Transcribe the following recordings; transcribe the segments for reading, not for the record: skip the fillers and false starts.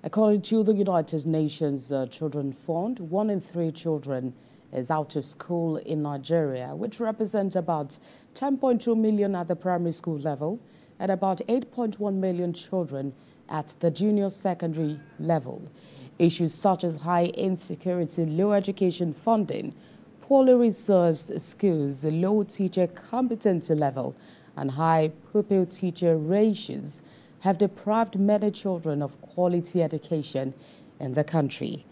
According to the United Nations Children Fund, 1 in 3 children is out of school in Nigeria, which represents about 10.2 million at the primary school level and about 8.1 million children at the junior secondary level. Issues such as high insecurity, low education funding, poorly resourced schools, low teacher competency level, and high pupil-teacher ratios have deprived many children of quality education in the country.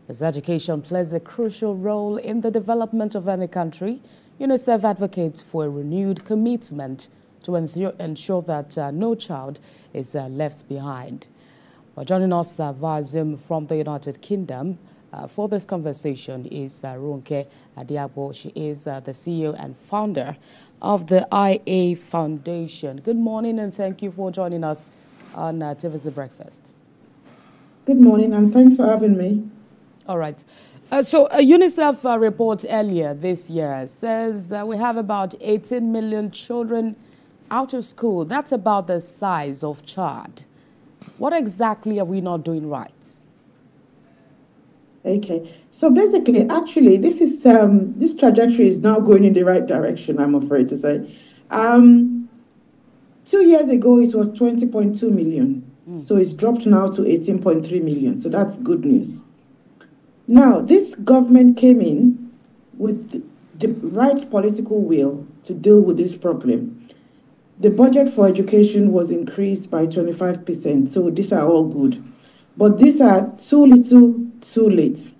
As education plays a crucial role in the development of any country, UNICEF advocates for a renewed commitment to ensure that no child is left behind. Well, joining us via Zoom from the United Kingdom for this conversation is Ronke Adeagbo. She is the CEO and founder of the IA Foundation. Good morning and thank you for joining us on TVC Breakfast. Good morning and thanks for having me. All right. So a UNICEF report earlier this year says we have about 18 million children out of school. That's about the size of Chad. What exactly are we not doing right? Okay. So basically, actually, this trajectory is now going in the right direction, I'm afraid to say. 2 years ago, it was 20.2 million. So it's dropped now to 18.3 million. So that's good news. Now, this government came in with the right political will to deal with this problem. The budget for education was increased by 25%. So these are all good. But these are too little, too late.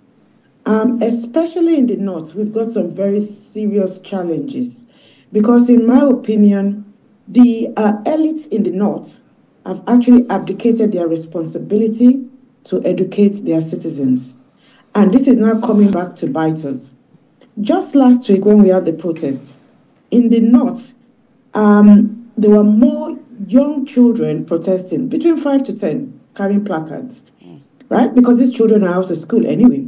Especially in the north, we've got some very serious challenges. Because in my opinion, the elites in the north have actually abdicated their responsibility to educate their citizens. And this is now coming back to bite us. Just last week when we had the protest, in the north, there were more young children protesting, between 5 to 10, carrying placards, right? Because these children are out of school anyway.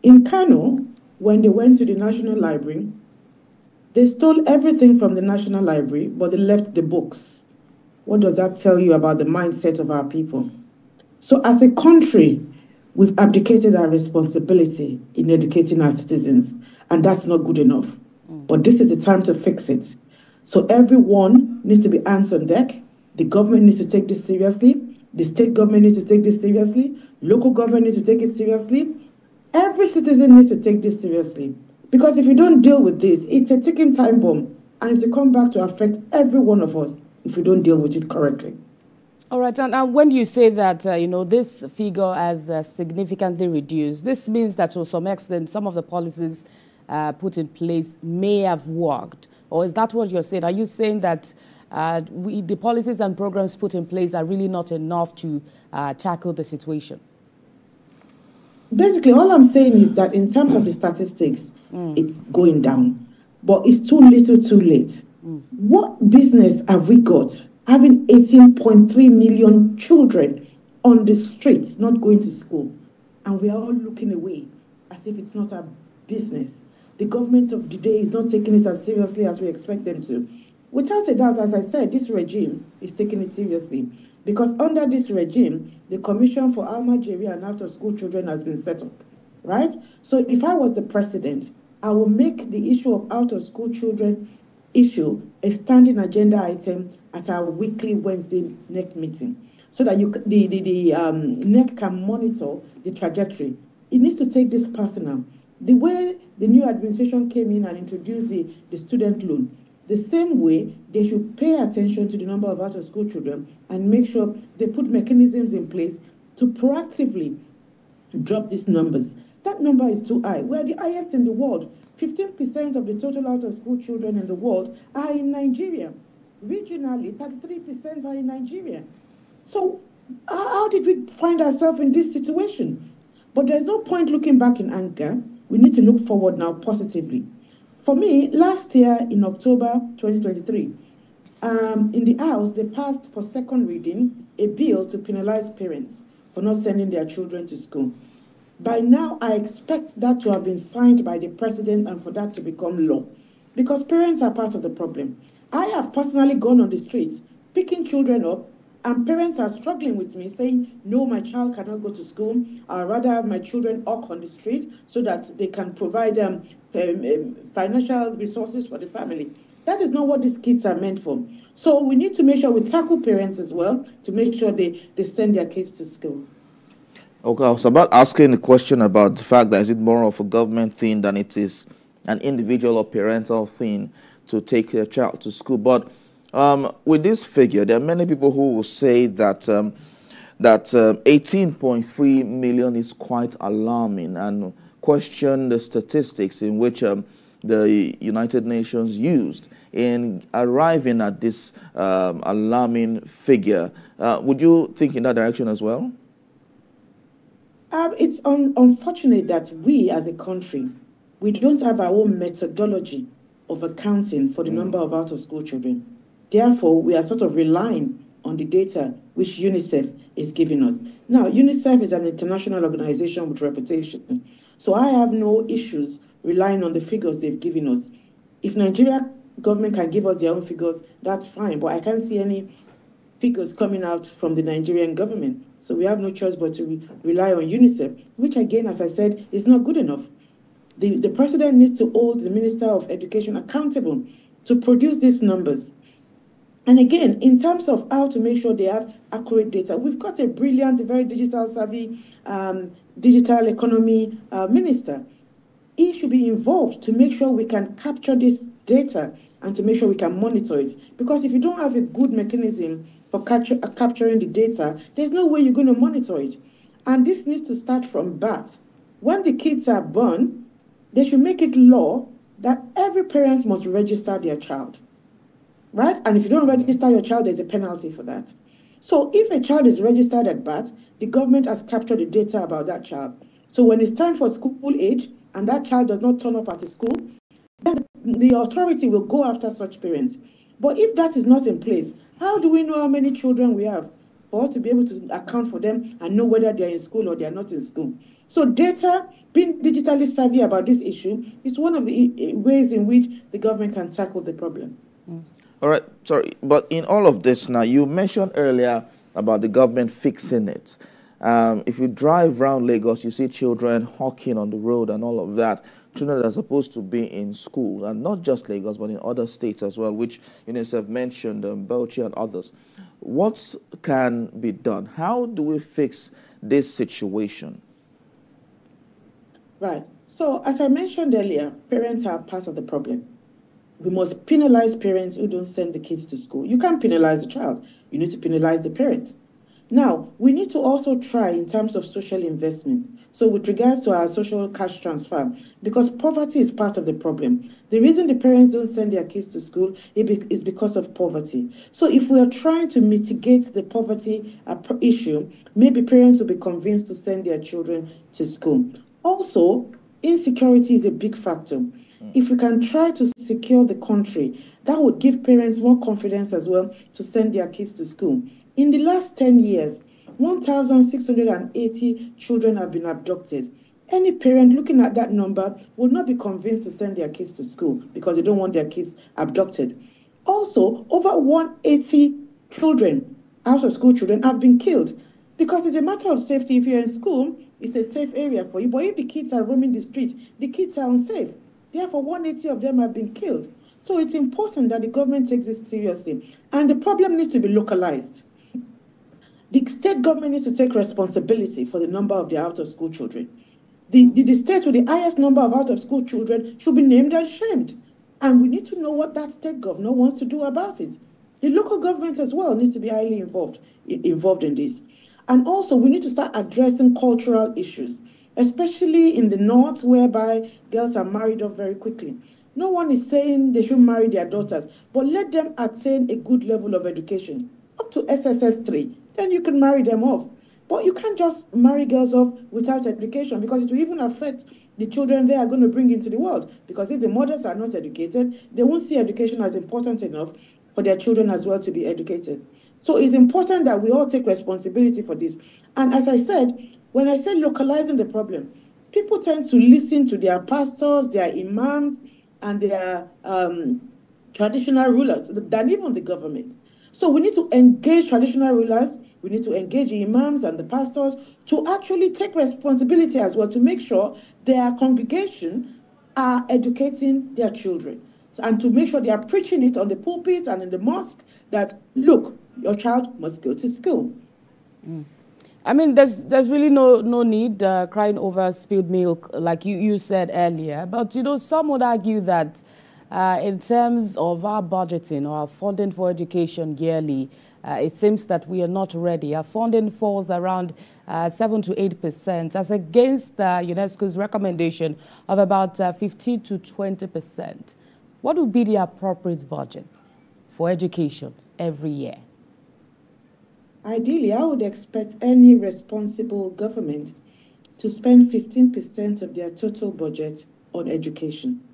In Kano, when they went to the National Library, they stole everything from the National Library, but they left the books. What does that tell you about the mindset of our people? So as a country, we've abdicated our responsibility in educating our citizens, and that's not good enough. But this is the time to fix it. So everyone needs to be hands on deck. The government needs to take this seriously. The state government needs to take this seriously. Local government needs to take it seriously. Every citizen needs to take this seriously. Because if you don't deal with this, it's a ticking time bomb. And it will come back to affect every one of us if we don't deal with it correctly. All right. And when you say that, this figure has significantly reduced, this means that to some extent, some of the policies put in place may have worked. Or is that what you're saying? Are you saying that the policies and programs put in place are really not enough to tackle the situation? Basically, all I'm saying is that in terms of the statistics, it's going down. But it's too little, too late. What business have we got having 18.3 million children on the streets not going to school? And we are all looking away as if it's not our business. The government of the day is not taking it as seriously as we expect them to. Without a doubt, as I said, this regime is taking it seriously. Because under this regime, the Commission for Almajiria and Out-of-School Children has been set up, right? So if I was the president, I will make the issue of out-of-school children issue a standing agenda item at our weekly Wednesday NEC meeting, so that the NEC can monitor the trajectory. It needs to take this personal. The way the new administration came in and introduced the student loan, the same way they should pay attention to the number of out-of-school children and make sure they put mechanisms in place to proactively drop these numbers. That number is too high. We're the highest in the world. 15% of the total out-of-school children in the world are in Nigeria. Regionally, 33% are in Nigeria. So how did we find ourselves in this situation? But there's no point looking back in anger. We need to look forward now positively. For me, last year in October 2023, in the House, they passed for second reading a bill to penalize parents for not sending their children to school. By now, I expect that to have been signed by the president and for that to become law, because parents are part of the problem. I have personally gone on the streets, picking children up, And parents are struggling with me, saying, no, my child cannot go to school. I'd rather have my children walk on the street so that they can provide financial resources for the family. That is not what these kids are meant for. So we need to make sure we tackle parents as well to make sure they send their kids to school. Okay, I was about asking a question about the fact that is it more of a government thing than it is an individual or parental thing to take their child to school. But with this figure, there are many people who will say that 18.3 million is quite alarming and question the statistics in which the United Nations used in arriving at this alarming figure. Would you think in that direction as well? It's unfortunate that we as a country, we don't have our own methodology of accounting for the number of out-of-school children. Therefore, we are sort of relying on the data which UNICEF is giving us. Now, UNICEF is an international organization with reputation, so I have no issues relying on the figures they've given us. If Nigeria government can give us their own figures, that's fine, but I can't see any figures coming out from the Nigerian government. So we have no choice but to rely on UNICEF, which again, as I said, is not good enough. The president needs to hold the Minister of Education accountable to produce these numbers. And again, in terms of how to make sure they have accurate data, we've got a brilliant, very digital savvy, digital economy minister. He should be involved to make sure we can capture this data and to make sure we can monitor it. Because if you don't have a good mechanism for capturing the data, there's no way you're going to monitor it. And this needs to start from birth. When the kids are born, they should make it law that every parent must register their child. Right? And if you don't register your child, there's a penalty for that. So if a child is registered at birth, the government has captured the data about that child. So when it's time for school age and that child does not turn up at the school, then the authority will go after such parents. But if that is not in place, how do we know how many children we have for us to be able to account for them and know whether they're in school or they're not in school? So data, being digitally savvy about this issue, is one of the ways in which the government can tackle the problem. All right, sorry, but in all of this now, you mentioned earlier about the government fixing it. If you drive around Lagos, you see children hawking on the road and all of that. Children that are supposed to be in school, and not just Lagos, but in other states as well, which UNICEF mentioned, Bauchi and others. What can be done? How do we fix this situation? Right. So, as I mentioned earlier, parents are part of the problem. We must penalize parents who don't send the kids to school. You can't penalize the child. You need to penalize the parent. Now, we need to also try in terms of social investment. So with regards to our social cash transfer, because poverty is part of the problem. The reason the parents don't send their kids to school is because of poverty. So if we are trying to mitigate the poverty issue, maybe parents will be convinced to send their children to school. Also, insecurity is a big factor. If we can try to secure the country, that would give parents more confidence as well to send their kids to school. In the last 10 years, 1,680 children have been abducted. Any parent looking at that number would not be convinced to send their kids to school because they don't want their kids abducted. Also, over 180 children, out-of-school children, have been killed because it's a matter of safety. If you're in school, it's a safe area for you. But if the kids are roaming the street, the kids are unsafe. Therefore, 180 of them have been killed. So it's important that the government takes this seriously. And the problem needs to be localized. The state government needs to take responsibility for the number of the out-of-school children. The state with the highest number of out-of-school children should be named and shamed. And we need to know what that state governor wants to do about it. The local government as well needs to be highly involved in this. And also, we need to start addressing cultural issues, especially in the north, whereby girls are married off very quickly. No one is saying they should marry their daughters, but let them attain a good level of education, up to SSS 3. Then you can marry them off. But you can't just marry girls off without education, because it will even affect the children they are going to bring into the world. Because if the mothers are not educated, they won't see education as important enough for their children as well to be educated. So it's important that we all take responsibility for this. And as I said, when I say localizing the problem, people tend to listen to their pastors, their imams, and their traditional rulers than even the government. So we need to engage traditional rulers, we need to engage the imams and the pastors to actually take responsibility as well to make sure their congregation are educating their children and to make sure they are preaching it on the pulpit and in the mosque that, look, your child must go to school. I mean, there's really no need crying over spilled milk, like you said earlier. But, you know, some would argue that in terms of our budgeting or our funding for education yearly, it seems that we are not ready. Our funding falls around 7 to 8%, as against UNESCO's recommendation of about 15 to 20%. What would be the appropriate budget for education every year? Ideally, I would expect any responsible government to spend 15% of their total budget on education.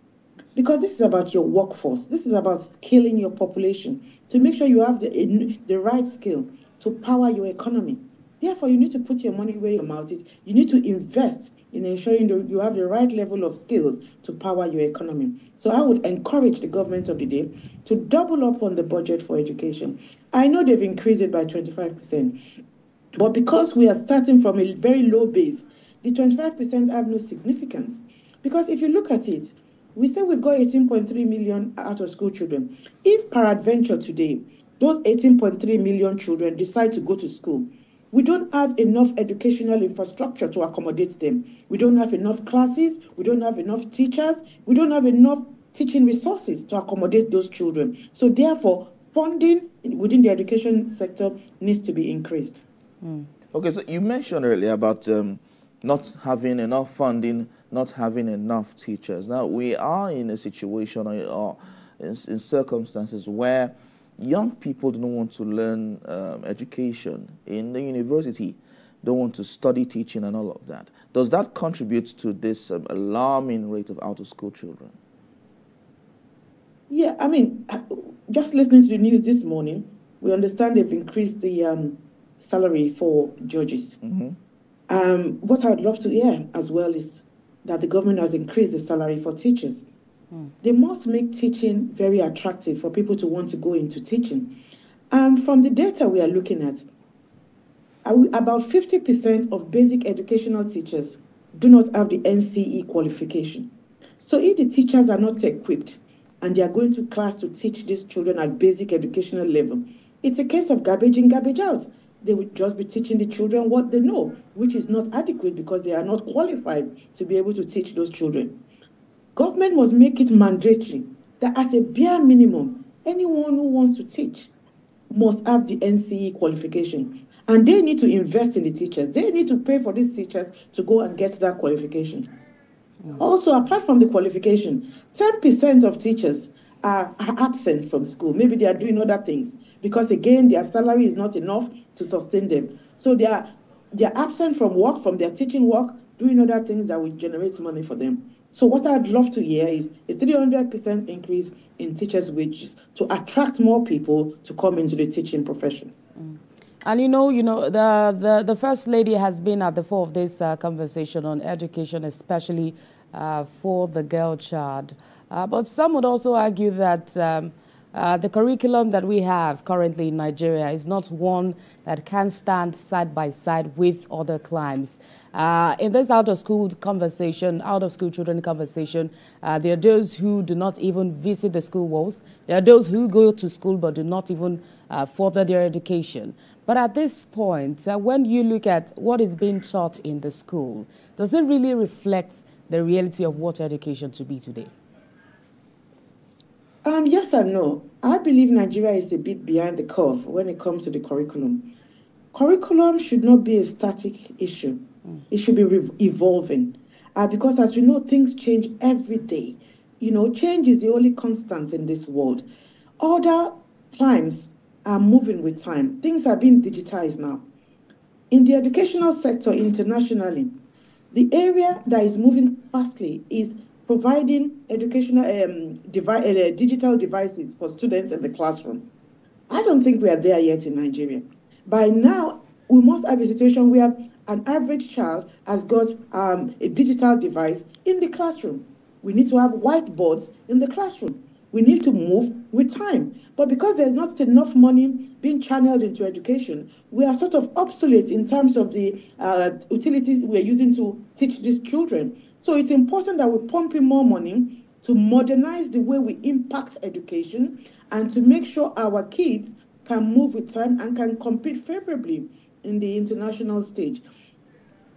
Because this is about your workforce. This is about skilling your population to make sure you have the right skill to power your economy. Therefore, you need to put your money where your mouth is. You need to invest in ensuring that you have the right level of skills to power your economy. So I would encourage the government of the day to double up on the budget for education. I know they've increased it by 25%, but because we are starting from a very low base, the 25% have no significance. Because if you look at it, we say we've got 18.3 million out-of-school children. If peradventure today, those 18.3 million children decide to go to school, we don't have enough educational infrastructure to accommodate them. We don't have enough classes. We don't have enough teachers. We don't have enough teaching resources to accommodate those children. So therefore, funding within the education sector needs to be increased. Okay, so you mentioned earlier about not having enough funding, not having enough teachers. Now, we are in a situation or in circumstances where young people don't want to learn education in the university, don't want to study teaching and all of that. Does that contribute to this alarming rate of out-of-school children? Yeah, I mean, just listening to the news this morning, we understand they've increased the salary for judges. What I'd love to hear as well is that the government has increased the salary for teachers. They must make teaching very attractive for people to want to go into teaching. From the data we are looking at, about 50% of basic educational teachers do not have the NCE qualification. So if the teachers are not equipped and they are going to class to teach these children at basic educational level, it's a case of garbage in, garbage out. They would just be teaching the children what they know, which is not adequate because they are not qualified to be able to teach those children. Government must make it mandatory that as a bare minimum, anyone who wants to teach must have the NCE qualification. And they need to invest in the teachers. They need to pay for these teachers to go and get that qualification. Also, apart from the qualification, 10% of teachers are absent from school. Maybe they are doing other things because, again, their salary is not enough to sustain them. So they are absent from work, from their teaching work, doing other things that will generate money for them. So what I'd love to hear is a 300% increase in teachers' wages to attract more people to come into the teaching profession. And you know, the First Lady has been at the fore of this conversation on education, especially for the girl child. But some would also argue that the curriculum that we have currently in Nigeria is not one that can stand side by side with other climes. In this out-of-school children conversation, there are those who do not even visit the school walls. There are those who go to school but do not even further their education. But at this point, when you look at what is being taught in the school, does it really reflect the reality of what education to be today? Yes and no. I believe Nigeria is a bit behind the curve when it comes to the curriculum. Curriculum should not be a static issue. It should be evolving. Because as we know, things change every day. You know, change is the only constant in this world. Other times are moving with time. Things are being digitized now. In the educational sector internationally, the area that is moving fastly is providing educational digital devices for students in the classroom. I don't think we are there yet in Nigeria. By now, we must have a situation where an average child has got a digital device in the classroom. We need to have whiteboards in the classroom. We need to move with time. But because there's not enough money being channeled into education, we are sort of obsolete in terms of the utilities we're using to teach these children. So it's important that we pump in more money to modernize the way we impact education and to make sure our kids can move with time and can compete favorably in the international stage.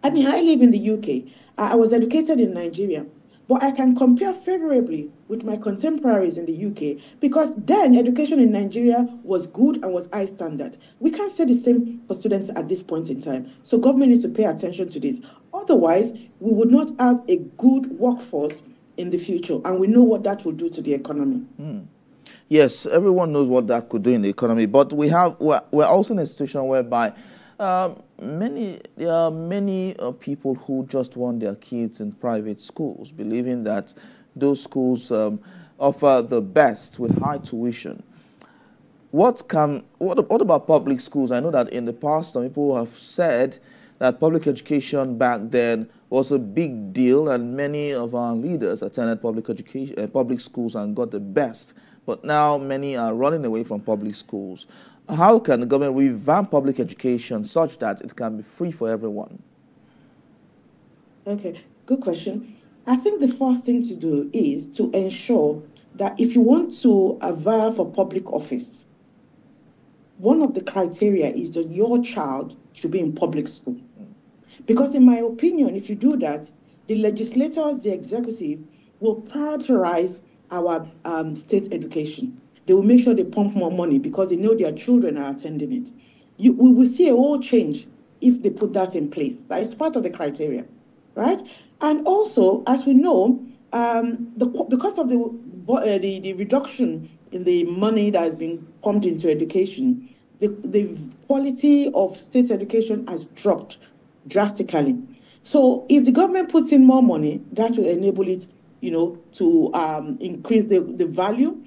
I mean, I live in the UK. I was educated in Nigeria, but I can compare favorably with my contemporaries in the UK because then education in Nigeria was good and was high standard. We can't say the same for students at this point in time. So government needs to pay attention to this. Otherwise, we would not have a good workforce in the future, and we know what that will do to the economy. Yes, everyone knows what that could do in the economy, but we're also in a situation whereby there are many people who just want their kids in private schools, believing that those schools offer the best with high tuition. What about public schools? I know that in the past, some people have said that public education back then was a big deal, and many of our leaders attended public schools and got the best. But now many are running away from public schools. How can the government revamp public education such that it can be free for everyone? Okay, good question. I think the first thing to do is to ensure that if you want to vie for public office, one of the criteria is that your child should be in public school. Because in my opinion, if you do that, the legislators, the executive, will prioritize our state education. They will make sure they pump more money because they know their children are attending it. We will see a whole change if they put that in place. That is part of the criteria, right? And also, as we know, because of the reduction in the money that has been pumped into education, the quality of state education has dropped drastically. So if the government puts in more money, that will enable it, to increase the value,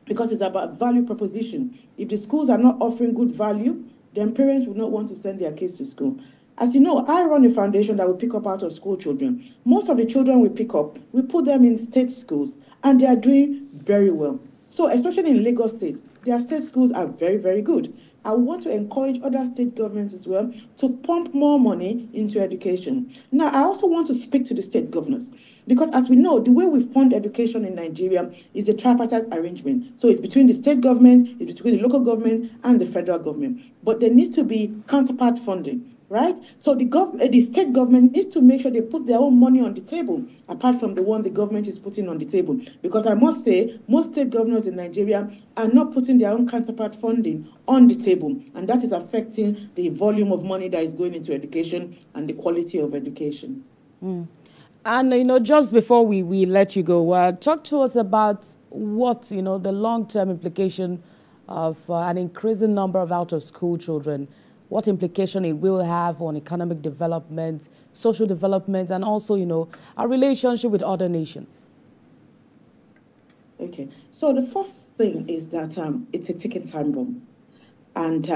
because it's about value proposition. If the schools are not offering good value, then parents will not want to send their kids to school. As you know, I run a foundation that we pick up out of school children. Most of the children we pick up, we put them in state schools, and they are doing very well. So especially in Lagos State, their state schools are very, very good. I want to encourage other state governments as well to pump more money into education. Now, I also want to speak to the state governors, because as we know, the way we fund education in Nigeria is a tripartite arrangement. So it's between the state government, it's between the local government, and the federal government. But there needs to be counterpart funding. Right? So the state government needs to make sure they put their own money on the table, apart from the one the government is putting on the table. Because I must say, most state governors in Nigeria are not putting their own counterpart funding on the table. And that is affecting the volume of money that is going into education and the quality of education. And, just before we let you go, talk to us about what, the long-term implication of an increasing number of out-of-school children, what implication it will have on economic development, social development, and also, our relationship with other nations. Okay, so the first thing is that it's a ticking time bomb. And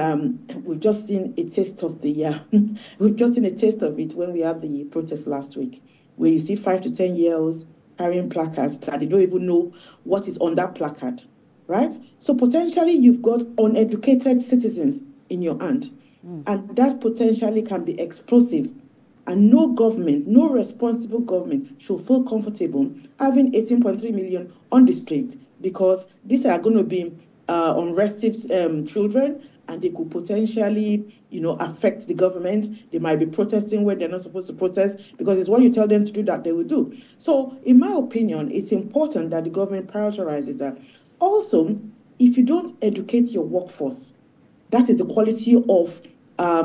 we've just seen a taste of we've just seen a taste of it when we had the protest last week, where you see 5 to 10 year olds carrying placards that they don't even know what is on that placard, right? So potentially you've got uneducated citizens in your hand. And that potentially can be explosive. And no government, no responsible government should feel comfortable having 18.3 million on the street, because these are going to be unrestive children, and they could potentially, affect the government. They might be protesting where they're not supposed to protest, because it's what you tell them to do that they will do. So in my opinion, it's important that the government prioritizes that. Also, if you don't educate your workforce, that is the quality of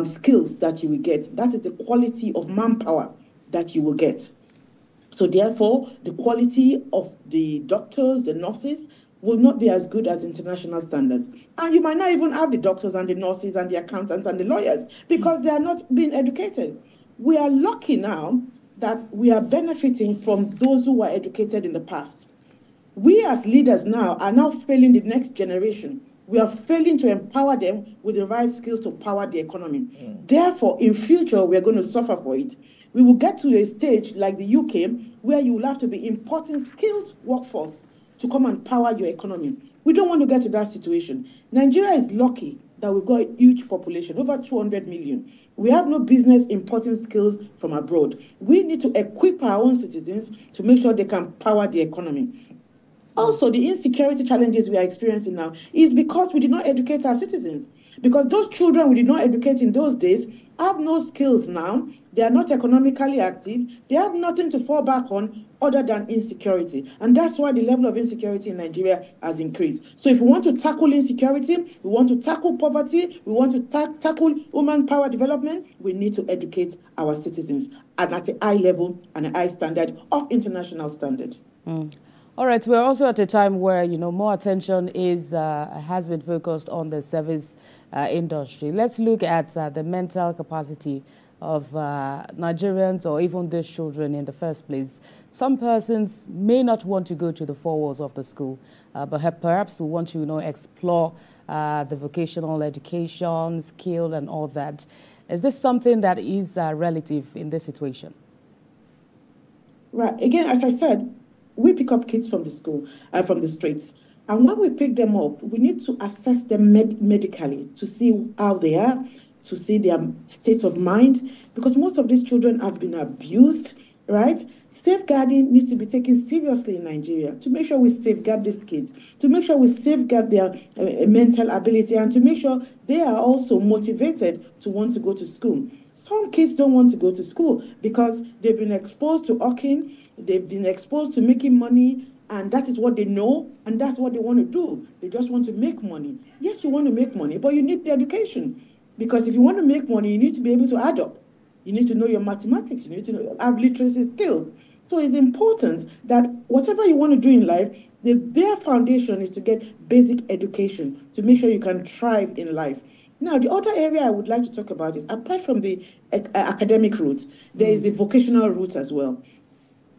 skills that you will get. That is the quality of manpower that you will get. So therefore, the quality of the doctors, the nurses, will not be as good as international standards. And you might not even have the doctors and the nurses and the accountants and the lawyers, because they are not being educated. We are lucky now that we are benefiting from those who were educated in the past. We as leaders now are now failing the next generation. We are failing to empower them with the right skills to power the economy. Therefore, in future, we're going to suffer for it. We will get to a stage like the UK, where you will have to be importing skilled workforce to come and power your economy. We don't want to get to that situation. Nigeria is lucky that we've got a huge population, over 200 million. We have no business importing skills from abroad. We need to equip our own citizens to make sure they can power the economy. Also, the insecurity challenges we are experiencing now is because we did not educate our citizens. Because those children we did not educate in those days have no skills now. They are not economically active. They have nothing to fall back on other than insecurity. And that's why the level of insecurity in Nigeria has increased. So if we want to tackle insecurity, we want to tackle poverty, we want to tackle woman power development, we need to educate our citizens at a high level and a high standard of international standard. All right, we're also at a time where, more attention has been focused on the service industry. Let's look at the mental capacity of Nigerians or even these children in the first place. Some persons may not want to go to the four walls of the school, but perhaps we want to, explore the vocational education, skill and all that. Is this something that is relative in this situation? Right. Again, as I said, we pick up kids from the school, from the streets. And when we pick them up, we need to assess them medically to see how they are, to see their state of mind, because most of these children have been abused, right? Safeguarding needs to be taken seriously in Nigeria to make sure we safeguard these kids, to make sure we safeguard their mental ability, and to make sure they are also motivated to want to go to school. Some kids don't want to go to school because they've been exposed to hawking, they've been exposed to making money, and that is what they know, and that's what they want to do. They just want to make money. Yes, you want to make money, but you need the education. Because if you want to make money, you need to be able to add up. You need to know your mathematics. You need to have literacy skills. So it's important that whatever you want to do in life, the bare foundation is to get basic education to make sure you can thrive in life. Now, the other area I would like to talk about is, apart from the academic route, there is the vocational route as well.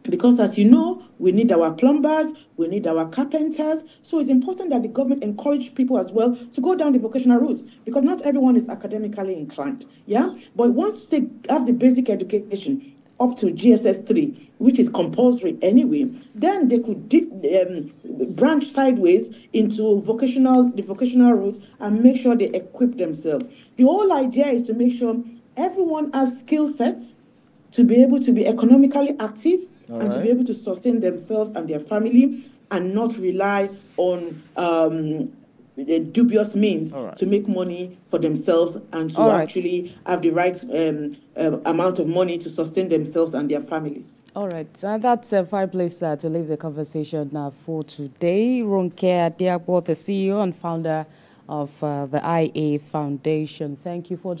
Because as you know, we need our plumbers, we need our carpenters. So it's important that the government encourage people as well to go down the vocational route, because not everyone is academically inclined. Yeah. But once they have the basic education up to GSS 3, which is compulsory anyway, then they could branch sideways into the vocational route and make sure they equip themselves. The whole idea is to make sure everyone has skill sets to be able to be economically active and to be able to sustain themselves and their family and not rely on the dubious means to make money for themselves and to actually have the right amount of money to sustain themselves and their families. All right, that's a fine place to leave the conversation for today. Ronke Adeagbo, the CEO and founder of the IA Foundation. Thank you for